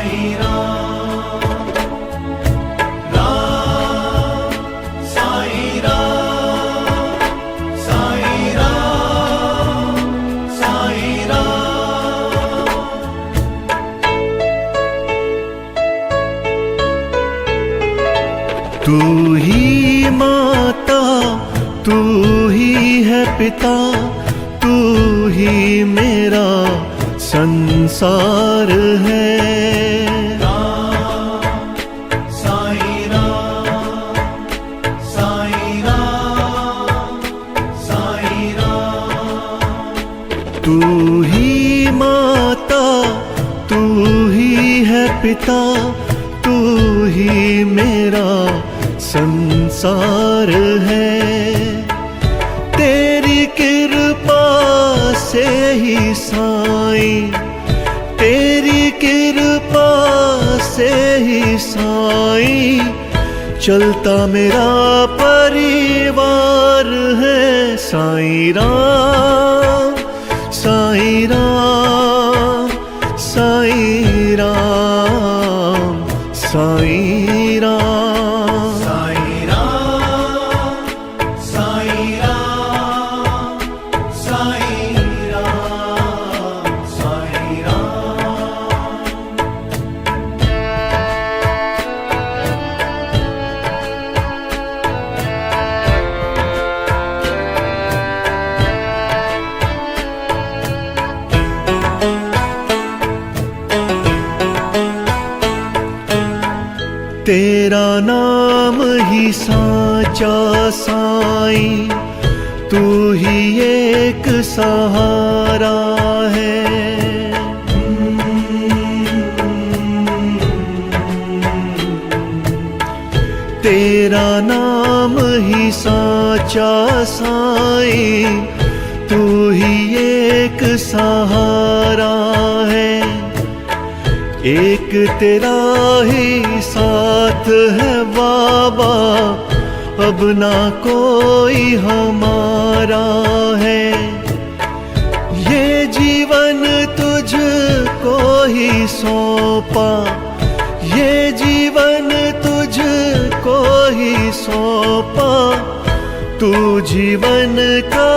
साईं राम, राम साईं राम, साईं राम, साईं राम। तू ही माता, तू ही है पिता, तू ही मेरा संसार है। राम साईं राम, साईं राम, साईं राम। तू ही माता, तू ही है पिता, तू ही मेरा संसार है। तेरी कृपा से ही साईं, तेरी कृपा से ही साईं चलता मेरा परिवार है। साईं राम, साईं राम, साईं राम, साईं राम। तेरा नाम ही साचा साईं, तू ही एक सहारा है। तेरा नाम ही साचा साईं, तू ही एक सहारा है। एक तेरा ही साथ है बाबा, अब ना कोई हमारा है। ये जीवन तुझको ही सौंपा, ये जीवन तुझको ही सौंपा। तू जीवन का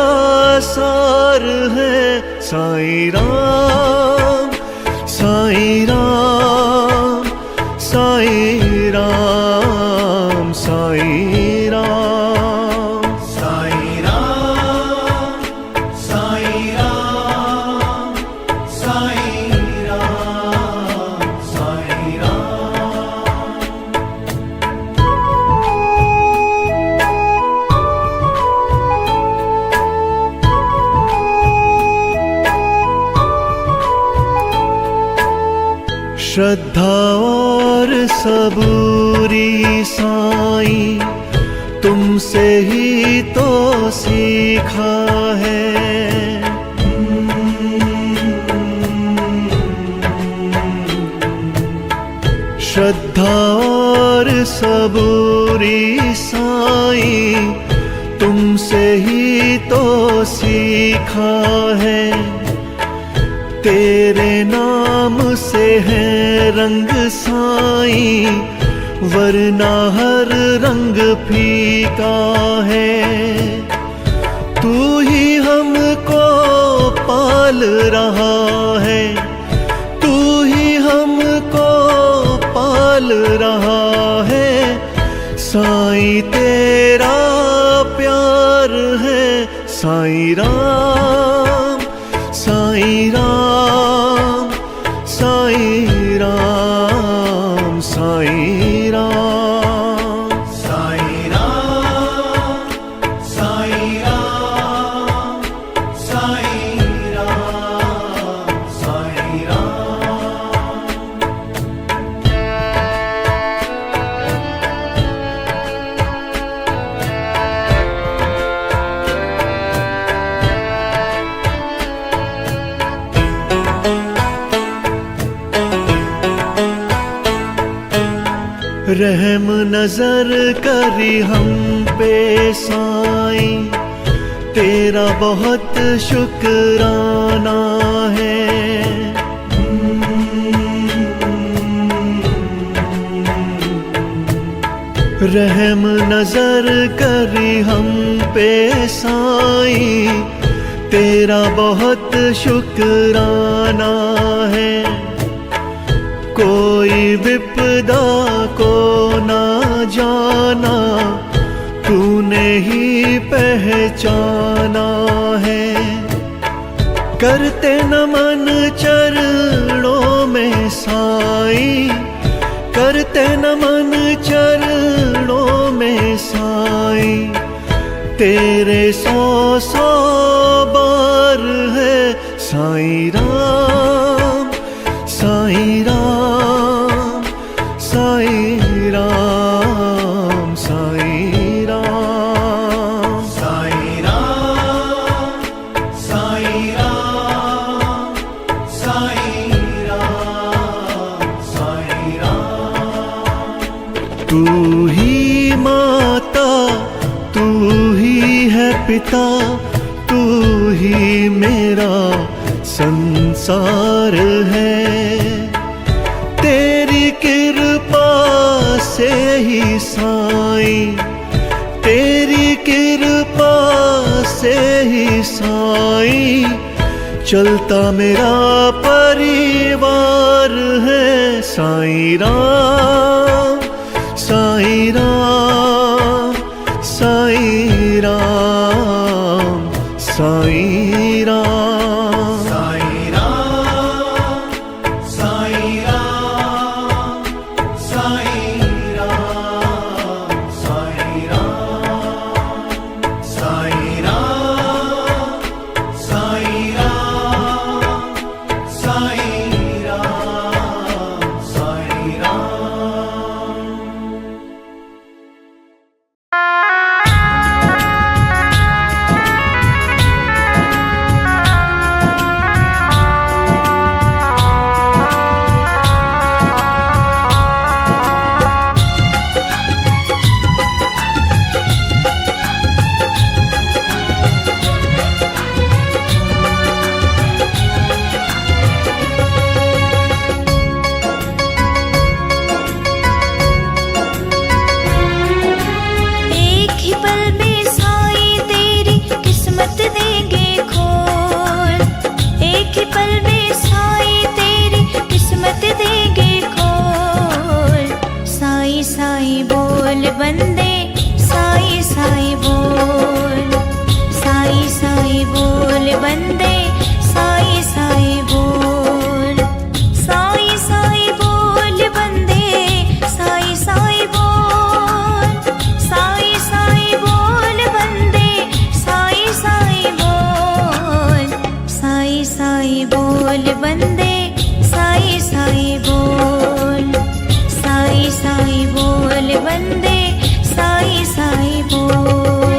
सार है। साईं राम, साईं राम, साईं राम, साईं राम, साईं राम, साईं राम, साईं राम, साईं राम। श्रद्धा और सबूरी साईं, तुमसे ही तो सीखा है। श्रद्धा और सबूरी साईं, तुमसे ही तो सीखा है। तेरे नाम से है रंग साईं, वरना हर रंग फीका है। तू ही हमको पाल रहा है, तू ही हमको पाल रहा है। साईं तेरा प्यार है। साईं राम, साईं राम, साईं राम, साईं राम, साईं राम, साईं राम, साईं राम, साईं राम। रहम नजर करी हम पे साईं, तेरा बहुत शुक्राना है। रहम नजर करी हम पे साईं, तेरा बहुत शुक्राना है। कोई विपदा को ना जाना, तूने ही पहचाना है। करते नमन चरणों में साईं, करते नमन चरणों में साईं, तेरे 100 बार है साईं राम, साईं राम, साईं राम, साईं राम, साईं राम, साईं राम, साईं राम, साईं राम। तू ही माता, तू ही है पिता, तू ही मेरा संसार है। तेरी कृपा से ही साईं, तेरी कृपा से ही साईं, चलता मेरा परिवार है। साईं राम, साईं राम, साईं राम, साईं राम, साईं राम, साईं राम, साईं राम, साईं राम, साईं राम, साईं राम, साईं राम, साईं राम। एक ही पल में साईं तेरी किस्मत देंगे खोल, एक ही पल में साईं तेरी किस्मत देंगे खोल। साईं साईं बोल बंदे, साईं साईं बोल, साईं साईं बोल बंदे, साईं साईं बोल, साईं साईं बोल बंदे, साईं साईं बोल, साईं साईं बोल बंदे, साईं साईं बोल, साईं साईं बोल बंदे, साईं साईं बोल, साईं साईं बोल बंदे, साईं साईं बोल।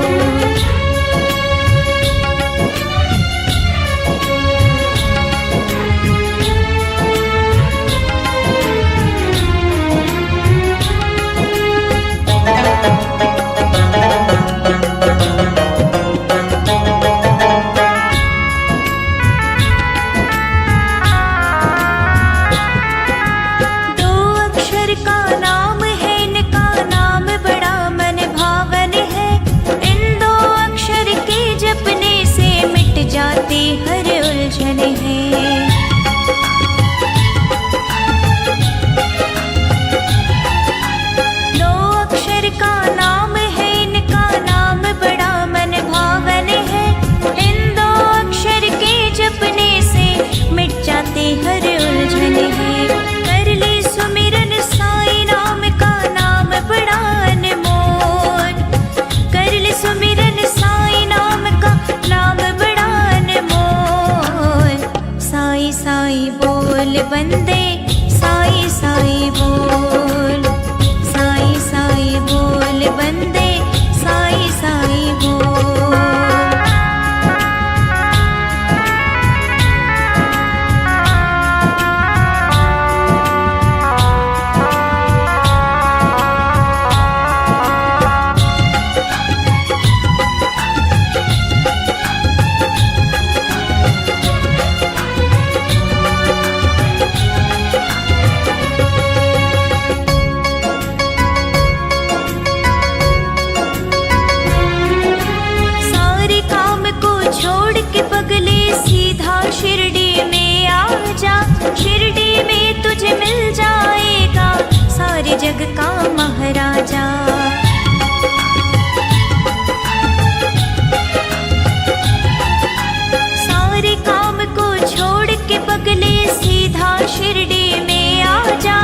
जग का महाराजा। सारे काम को छोड़ के पगले सीधा शिरडी में आ जा।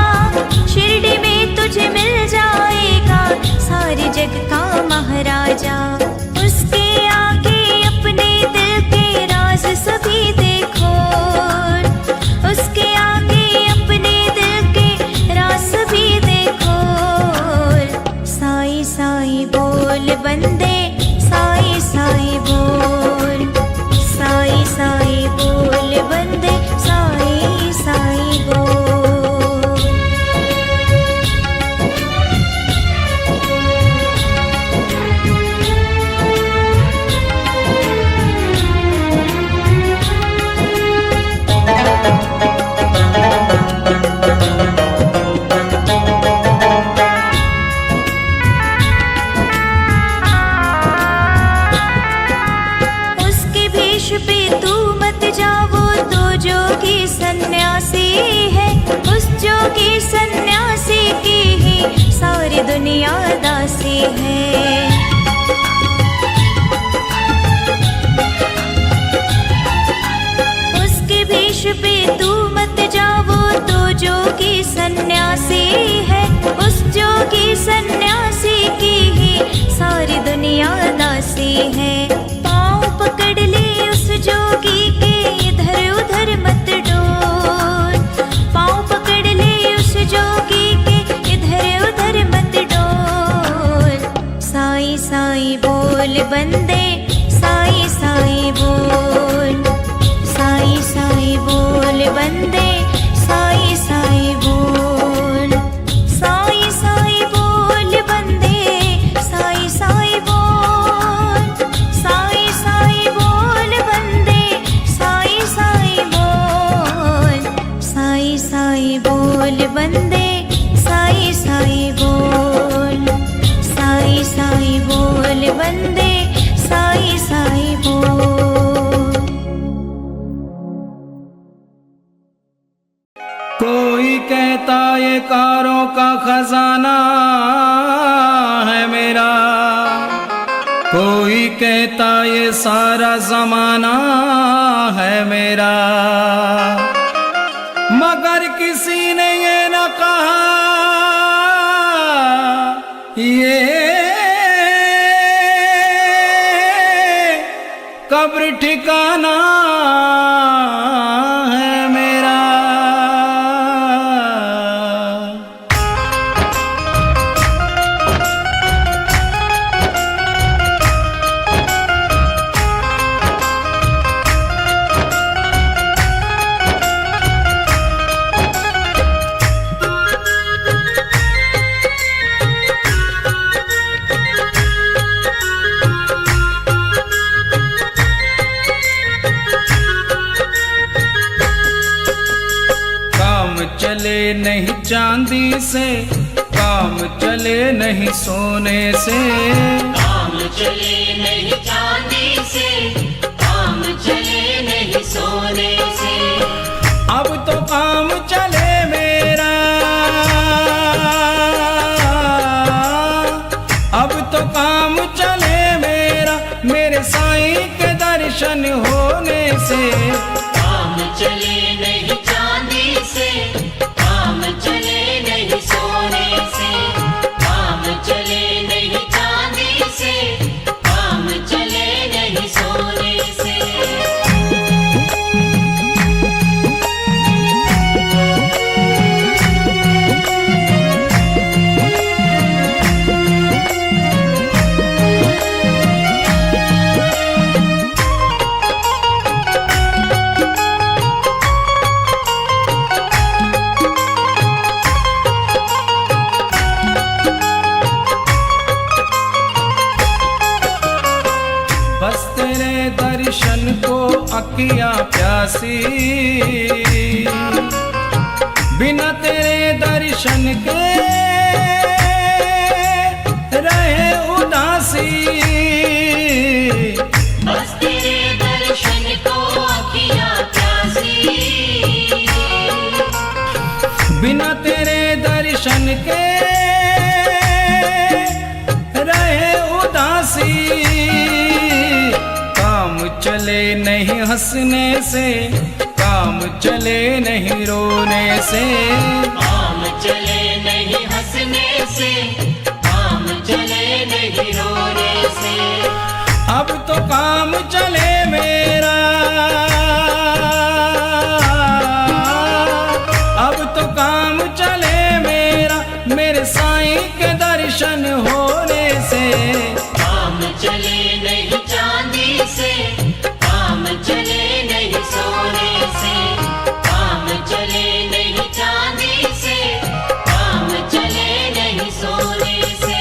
शिरडी में तुझे मिल जाएगा सारे जग का महाराजा। उसके आगे अपने दिल के राज सभी देखो, उसके आगे अपने दिल के राज सभी देखो। साईं साईं बोल बंदे, साईं साईं बोल, साईं साईं बोल बंदे, साईं साईं बोल। उसके भेष पे तू मत जाओ, तो जोगी सन्यासी है। उस जोगी सन्यासी की ही सारी दुनिया दासी है। उसके भेष पे तू मत जाओ, तो जोगी सन्यासी है। उस जोगी सन्यासी की ही सारी दुनिया दासी है। पाँव पकड़ ले उस जोगी के, इधर उधर मत डोल। पाँव पकड़ ले उस जोगी के, इधर उधर मत डोल। साईं साईं बोल बंदे, साईं साईं बोल, साईं साईं बोल बंदे, साईं साईं बोल। साईं साईं बोल बंदे, साईं साईं बोल, साईं साईं बोल बंदे, साईं साईं बोल। साईं साईं बोल बंदे, साईं साईं बोल, साईं साईं बोल बंदे, साईं साईं बोल। कोई कहता ये कारों का खजाना है मेरा, कोई कहता ये सारा जमाना है मेरा। मगर किसी ने ये न कहा ये कब्र ठिकाना है मेरा। चले नहीं चांदी से, काम चले नहीं सोने से। काम चले नहीं चांदी से, काम चले नहीं सोने से। अब तो काम चले मेरा, अब तो काम चले मेरा, मेरे साईं के दर्शन होने से। काम चले नहीं चांदी से, काम चले नहीं सोने से। काम चले नहीं चांदी से, काम चले नहीं सोने से। बस तेरे दर्शन को अखियाँ प्यासी, बिना तेरे दर्शन के रहे उदासी। बस तेरे दर्शन को अखियाँ प्यासी, बिना तेरे दर्शन के हंसने से, काम चले नहीं रोने से। काम चले नहीं हंसने से, काम चले नहीं रोने से। अब तो काम चले मेरा, अब तो काम चले मेरा, मेरे साईं के दर्शन होने से। काम चले नहीं चांदी से, काम चले नहीं सोने से। काम चले नहीं चांदी से, काम चले नहीं सोने से।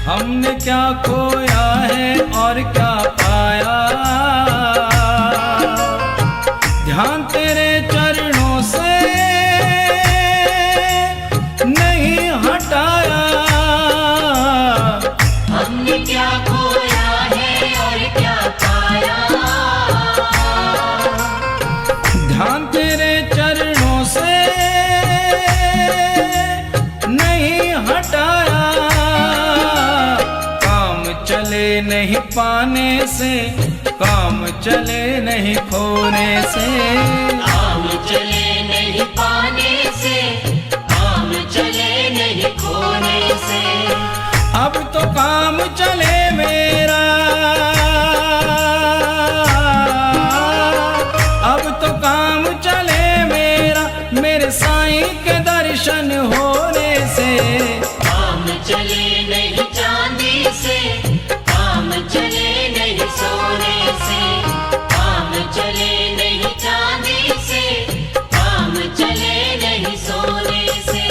हमने क्या खोया है और क्या पाया, ध्यान तेरे चरणों से नहीं हटाया। हमने क्या खोया है और क्या पाया, ध्यान तेरे चरणों से नहीं हटाया। काम चले नहीं पाने से, काम चले नहीं खोने से। काम चले नहीं पाने से, काम चले नहीं खोने से। अब तो काम चले मेरा, अब तो काम चले मेरा, मेरे साईं के दर्शन होने से। काम चले नहीं चांदी से, काम चले नहीं सोने से। काम चले नहीं चांदी से, काम चले नहीं सोने से।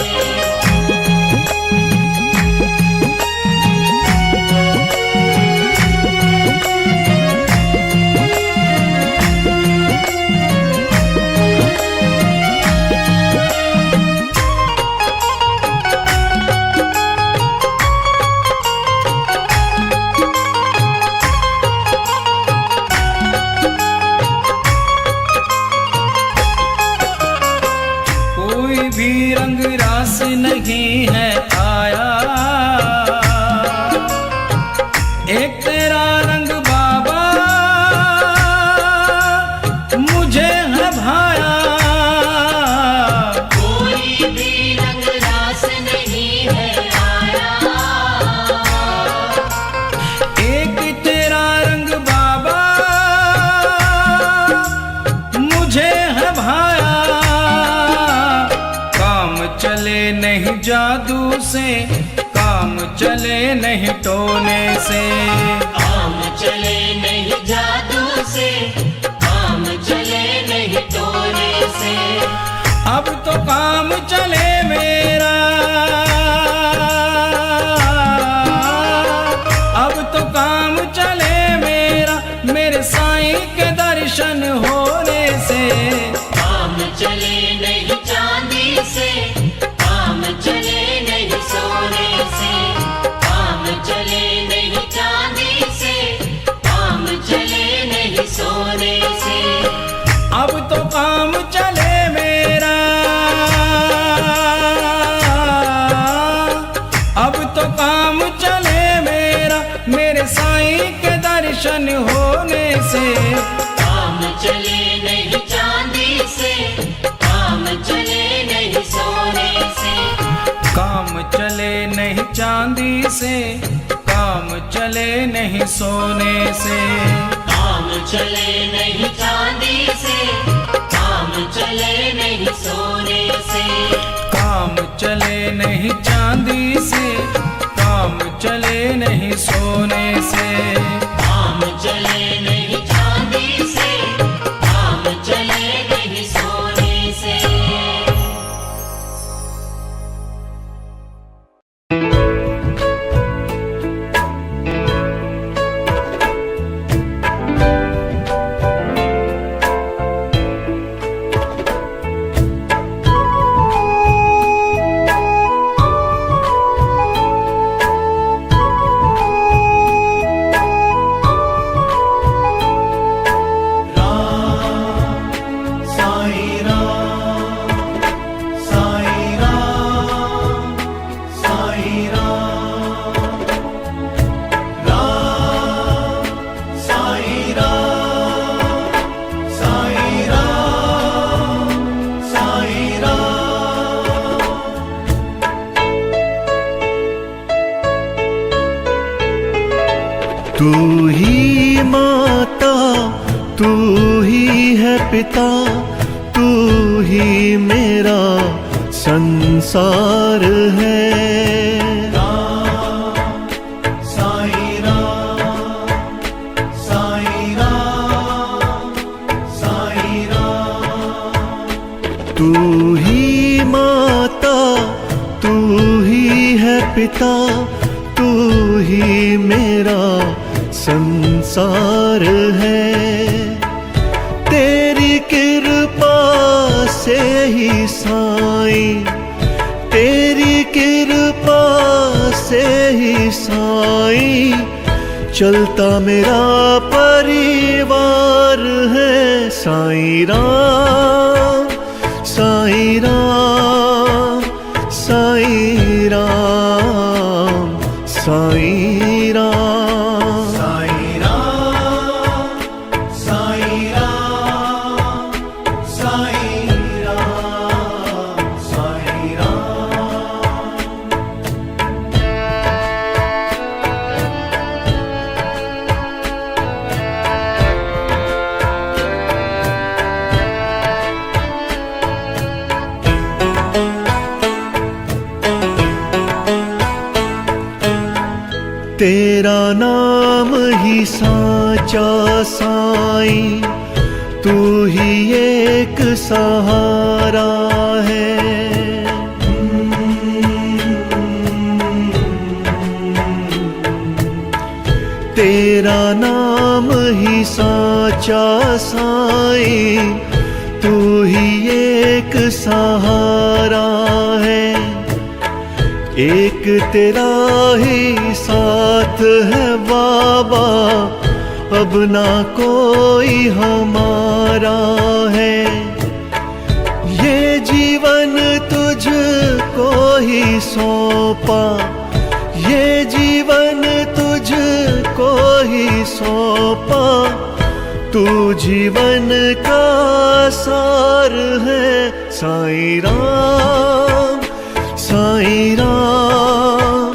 कोई भी रंग रास नहीं है आया, एक तेरा रंग बाबा मुझे है भाया। कोई भी रंग रास नहीं है आया, एक तेरा रंग बाबा मुझे है भाया। काम चले नहीं जादू से, काम चले नहीं टोने से। काम चले नहीं जादू से, काम चले नहीं टोने से। अब तो काम चले मेरा, अब तो काम चले मेरा, मेरे साईं के दर्शन होने से। काम चले नहीं चांदी से, काम चले नहीं सोने से। काम चले नहीं चांदी से, काम चले नहीं सोने से। अब तो काम चले मेरा, अब तो काम चले मेरा, मेरे साईं के दर्शन होने से। काम चले नहीं चांदी से, काम चले नहीं सोने से। काम चले नहीं चांदी से, काम चले नहीं सोने से। काम चले नहीं चांदी से, काम चले नहीं सोने से। काम चले नहीं चांदी से, काम चले नहीं सोने से। काम चले नहीं चांदी से, काम चले नहीं सोने से। तू ही माता, तू ही है पिता, तू ही मेरा संसार है। साईं राम, साईं राम, साईं राम। तू ही माता, तू ही है पिता, तू ही मेरा संसार है। तेरी कृपा से ही साईं, तेरी कृपा से ही साईं चलता मेरा परिवार है। साईं राम, साईं राम, साईं राम, साईं राम, साईं राम, साईं राम, साईं राम, साईं राम। तेरा नाम ही साचा साईं, तू ही एक सहारा है। तेरा नाम ही साचा साईं, तू ही एक सहारा है। एक तेरा ही साथ है बाबा, अब ना कोई हमारा है। ये जीवन तुझको ही सौंपा, ये जीवन तुझको ही सौंपा, तू जीवन का सार है। साईं राम, साईं राम,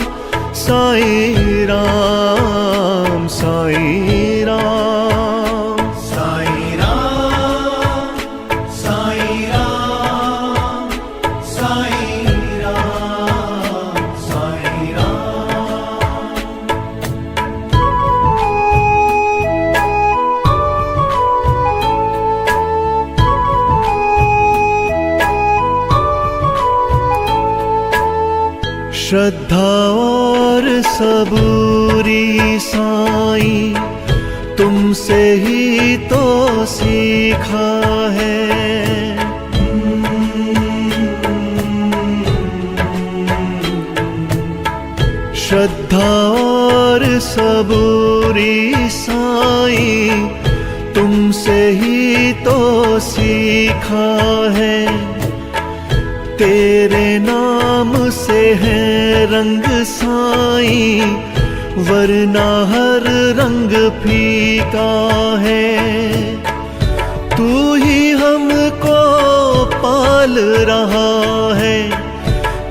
साईं राम, साईं राम, साईं राम, साईं राम, साईं राम, साईं राम। श्रद्धा और सबूरी साईं, तुमसे ही तो सीखा है। श्रद्धा और सबूरी साईं, तुमसे ही तो सीखा है। तेरे नाम से है रंग साईं, वरना हर रंग फीका है। तू ही हमको पाल रहा है,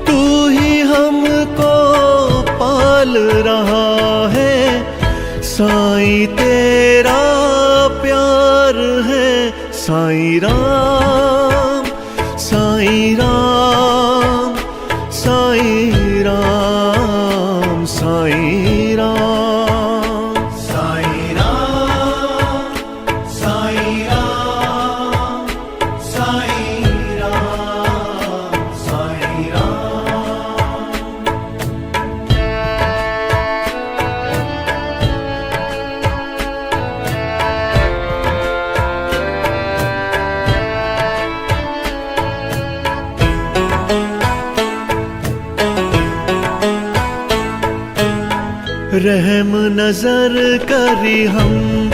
तू ही हमको पाल रहा है। साईं तेरा प्यार है। साईं राम, साईं राम, साईं राम, साईं राम, साईं राम, साईं राम, साईं राम, साईं राम। रहम नजर करी हम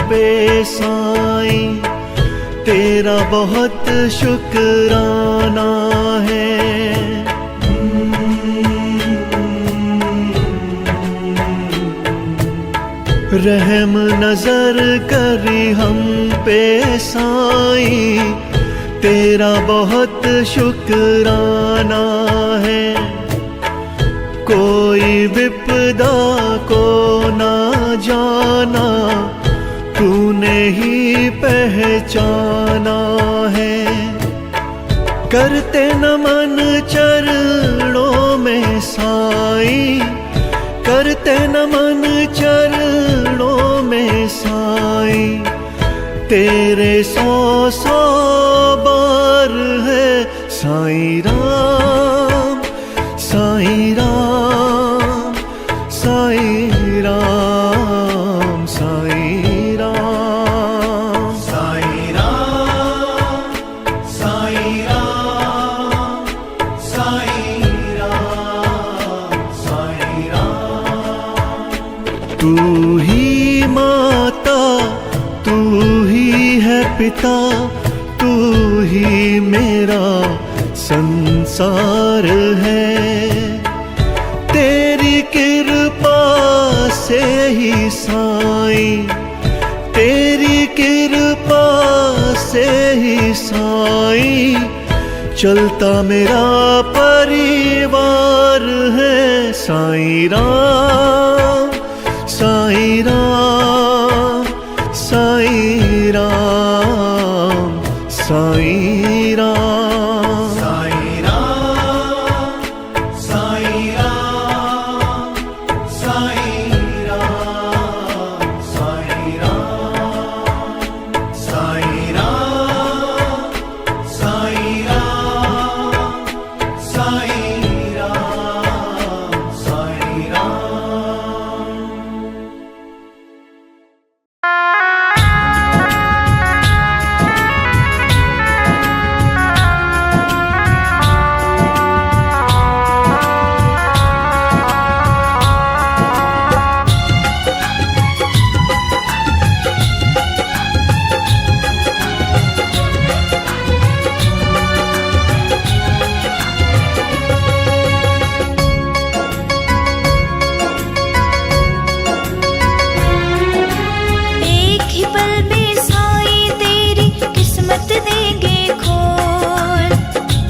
पे साईं, तेरा बहुत शुक्राना है। रहम नजर करी हम पे साईं, तेरा बहुत शुक्राना है। कोई विपदा को ना जाना तूने ही पहचाना है। करते नमन चरणों में साईं, करते नमन चरणों में साईं। तेरे 100 बार है साईं राम, साईं राम, साईं राम, साईं राम, साईं राम, साईं राम, साईं राम, साईं राम। तू ही माता, तू ही है पिता, तू ही मेरा संसार है। तेरी कृपा से ही साईं, तेरी कृपा से ही साईं चलता मेरा परिवार है। साईं राम, साईं राम, साईं राम, साईं राम, साईं राम, साईं राम, साईं राम, साईं राम, साईं राम, साईं राम, साईं राम, साईं राम। एक ही पल में साईं तेरी किस्मत देंगे खोल,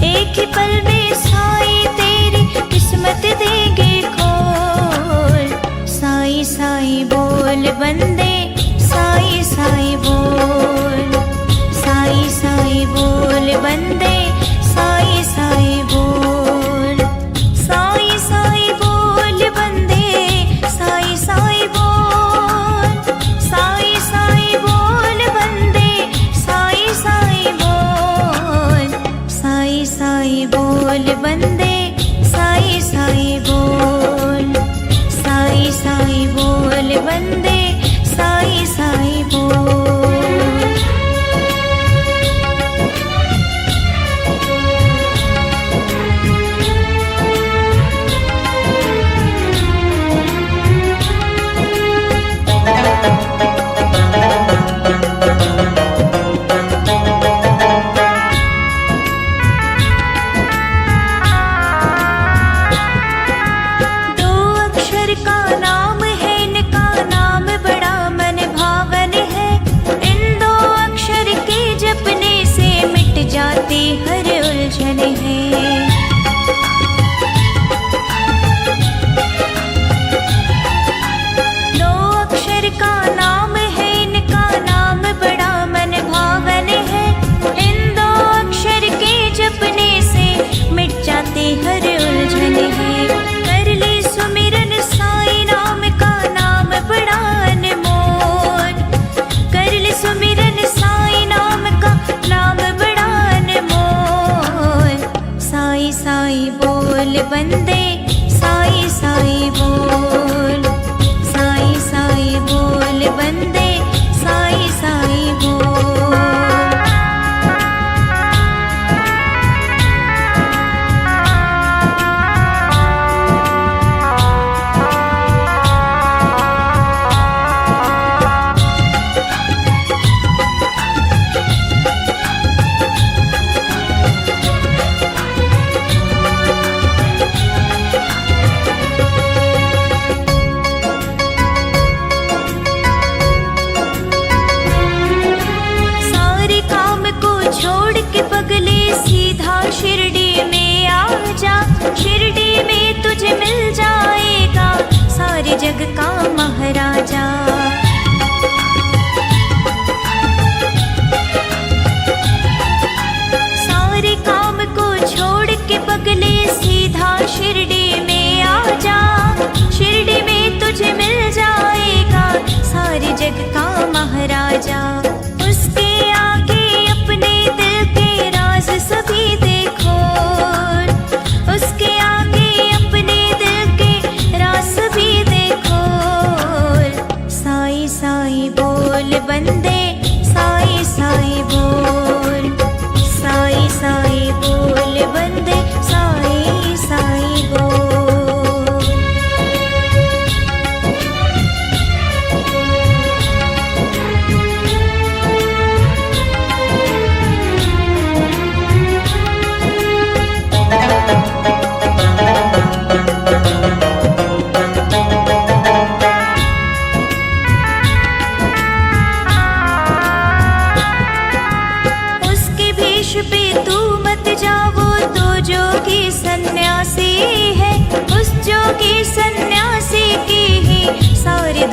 एक ही पल में साईं तेरी किस्मत देंगे खोल। साईं साईं बोल बंदे, साईं साईं बोल, साईं साईं बोल बंदे, साईं साईं बोल, साईं साईं बोल बंदे, साईं साईं बोल, साईं साईं बोल बंदे, साईं साईं बोल, साईं साईं बोल बंदे, साईं साईं बोल, साईं साईं बोल बंदे, साईं साईं बोल। दो अक्षर का नाम है, इनका नाम बड़ा मन भावन है। इन दो अक्षर के जपने से मिट जाती हर उलझन है। दो अक्षर का नाम है, इनका नाम बड़ा मन भावन है। इन दो अक्षर के जपने से मिट जाती हर उलझन है। कर ले सुमिरन साईं नाम का, नाम बड़ा अनमोल। कर ले सुमिरन साईं नाम का, नाम बड़ा अनमोल। साईं साईं बोल बंदे, साईं साईं बोल, साईं साईं बोल बंदे, साईं साईं बोल। शिरडी में आ जा, शिरडी में तुझे मिल जाएगा सारे जग का महाराजा।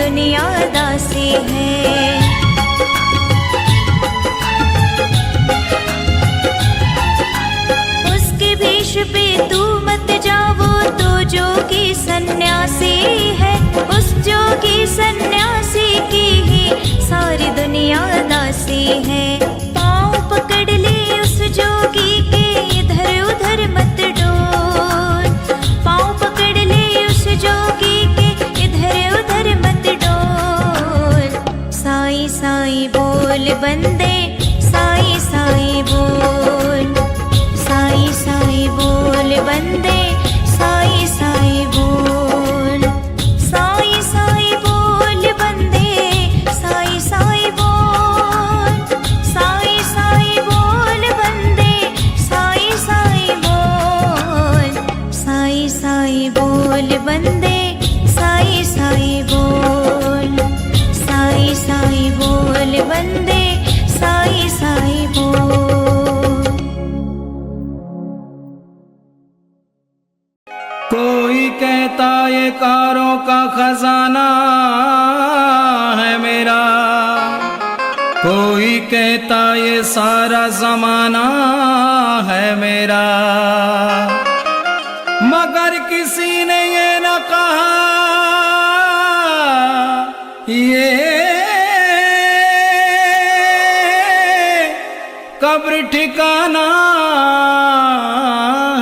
दुनिया दासी है। उसके भेष पे तू मत जावो, तो जोगी सन्यासी है। उस जोगी सन्यासी की ही सारी दुनिया दासी है। पाँव पकड़ ले उस जोगी के, इधर उधर मत डोल। पाँव पकड़ ले उस जोगी के, इधर उधर मत डोल। साईं साईं बोल बंदे, साईं साईं बोल। साईं साईं बोल बंदे, साईं साईं बोल। साईं साईं बोल बंदे, साईं साईं बोल। साईं साईं बोल बंदे, साईं साईं बोल। साईं साईं बोल बंदे, साईं साईं बोल। साईं साईं बोल बंदे, साईं साईं बोल। कोई कहता ये कारों का खजाना है मेरा, कोई कहता ये सारा जमाना है मेरा, मगर किसी ने ये न कहा ये कब्र ठिकाना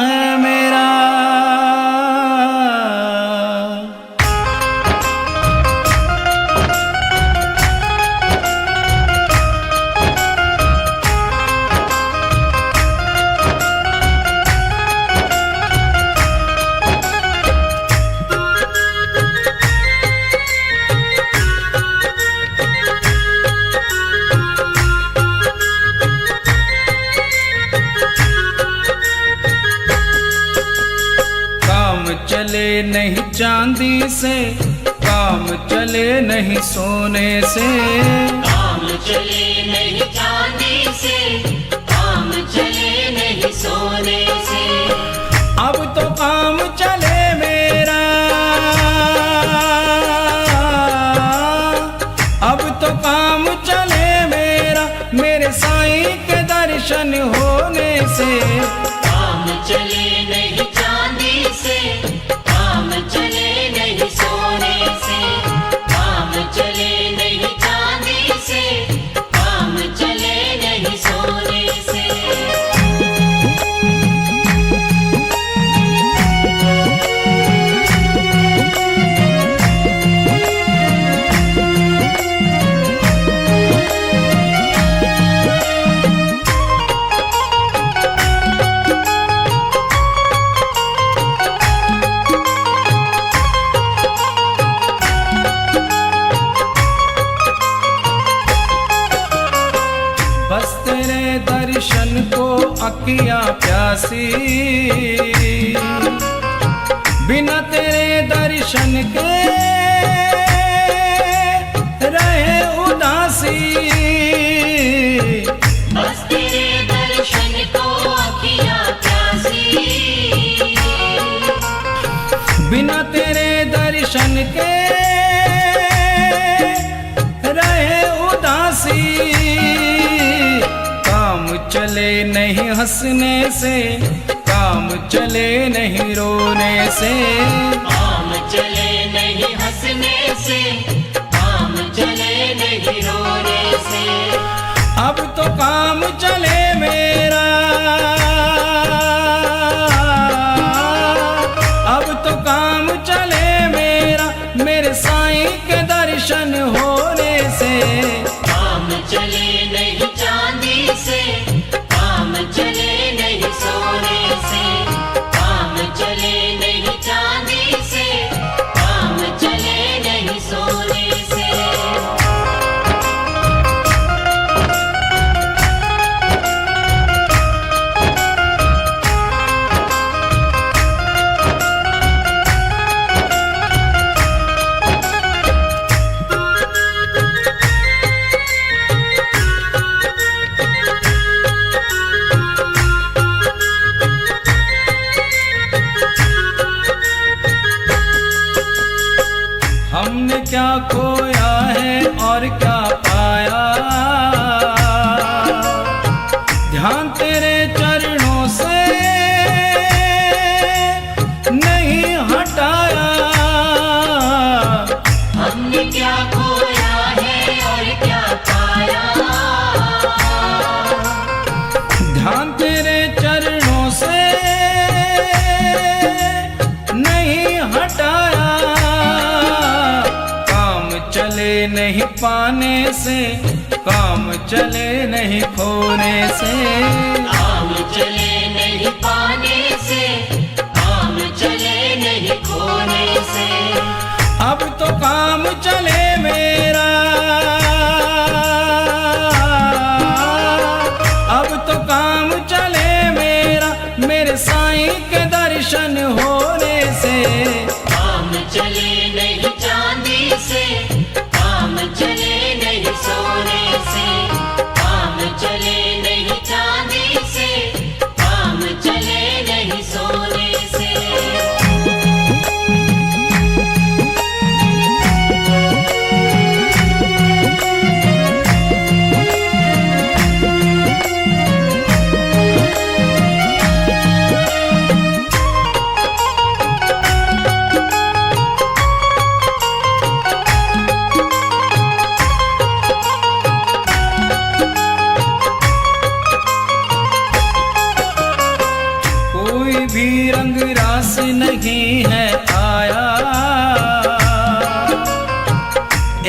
है मेरा। चले नहीं चांदी से, काम चले नहीं सोने से। काम चले नहीं चांदी से, काम चले नहीं सोने से। अब तो काम चले मेरा, अब तो काम चले मेरा, मेरे साईं के दर्शन होने से। काम चले नहीं चांदी से, काम चले नहीं सोने से। काम चले नहीं चांदी से, काम चले नहीं सोने से। बस तेरे दर्शन को अखियाँ प्यासी, बिना तेरे दर्शन के रहे उदासी। बस तेरे दर्शन को अखियाँ प्यासी, बिना तेरे दर्शन के रहे उदासी। काम चले नहीं हंसने से, काम चले नहीं रोने से। काम चले नहीं हंसने से, काम चले नहीं रोने से। अब तो काम चले मेरा, अब तो काम चले मेरा, मेरे साईं के दर्शन होने से। काम चले नहीं चांदी से, काम चले नहीं सोने से। काम चले नहीं चांदी से, काम चले नहीं सोने से। हमने क्या खोया है और क्या पाया, ध्यान तेरे चरणों से नहीं हटाया। हमने क्या खोया है और क्या पाया, ध्यान तेरे चरणों से नहीं हटाया। काम चले नहीं पाने से, काम चले नहीं खोने से, काम चले नहीं पाने से, काम चले नहीं खोने से। अब तो काम चले मेरा, अब तो काम चले मेरा, मेरे साईं के दर्शन होने से। काम चले नहीं चांदी से, काम चले नहीं सोने से, काम चले नहीं चांदी से, काम चले नहीं सोने से। कोई भी रंग रास नहीं है आया,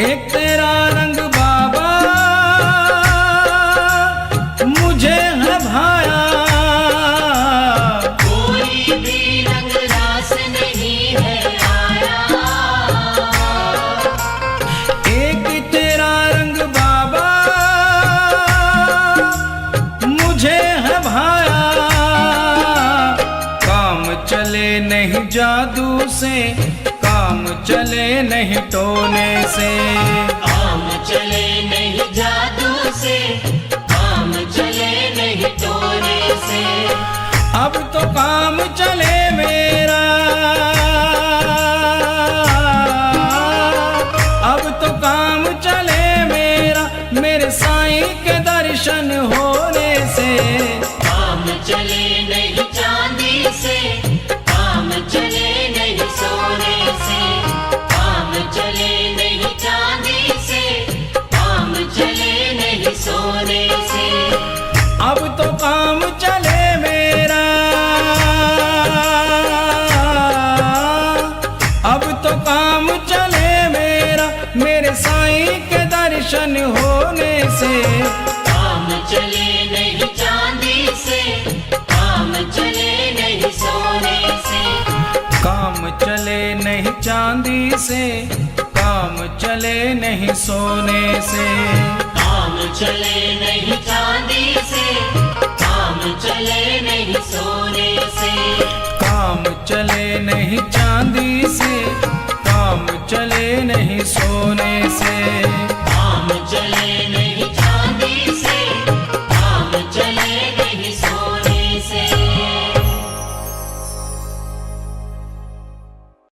एक तेरा रंग बाबा मुझे है भाया। कोई भी रंग रास नहीं है आया, एक तेरा रंग बाबा मुझे है भाया। काम चले नहीं जादू से, काम चले नहीं टोने से, काम चले नहीं जादू से, काम चले नहीं टोने से। अब तो काम चले मेरा, अब तो काम चले मेरा, मेरे साईं के दर्शन होने से। काम चले नहीं चांदी से, काम चले नहीं सोने से, काम चले नहीं चांदी से, काम चले नहीं सोने से। अब तो काम चले मेरा, अब तो काम चले मेरा, मेरे साईं के दर्शन होने से। काम चले नहीं चांदी से, काम चले नहीं सोने से, काम चले नहीं चांदी से, काम चले नहीं सोने से। काम चले नहीं चांदी से,